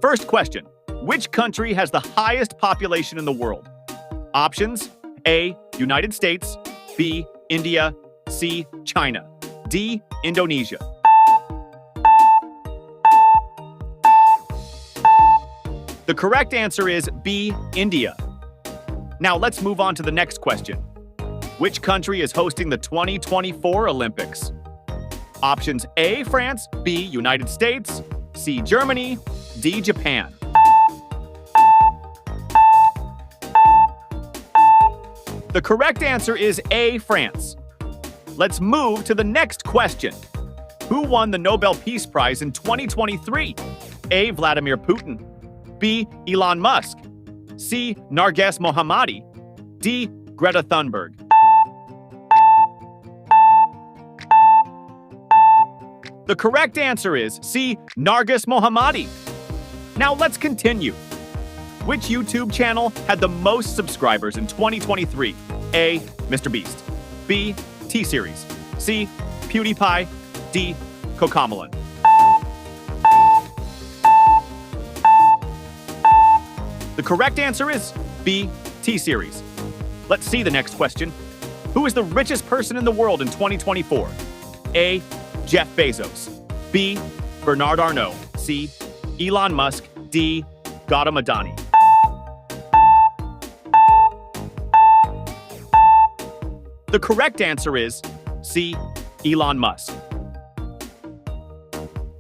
First question. Which country has the highest population in the world? Options: A, United States, B, India, C, China, D, Indonesia. The correct answer is B, India. Now let's move on to the next question. Which country is hosting the 2024 Olympics? Options: A, France, B, United States, C, Germany, D, Japan. The correct answer is A, France. Let's move to the next question. Who won the Nobel Peace Prize in 2023? A, Vladimir Putin, B, Elon Musk, C, Narges Mohammadi, D, Greta Thunberg. The correct answer is C, Narges Mohammadi. Now let's continue. Which YouTube channel had the most subscribers in 2023? A, Mr. Beast, B, T-Series, C, PewDiePie, D, Cocomelon. The correct answer is B, T-Series. Let's see the next question. Who is the richest person in the world in 2024? A, Jeff Bezos, B, Bernard Arnault, C, Elon Musk, D, Gautam Adani. The correct answer is C, Elon Musk.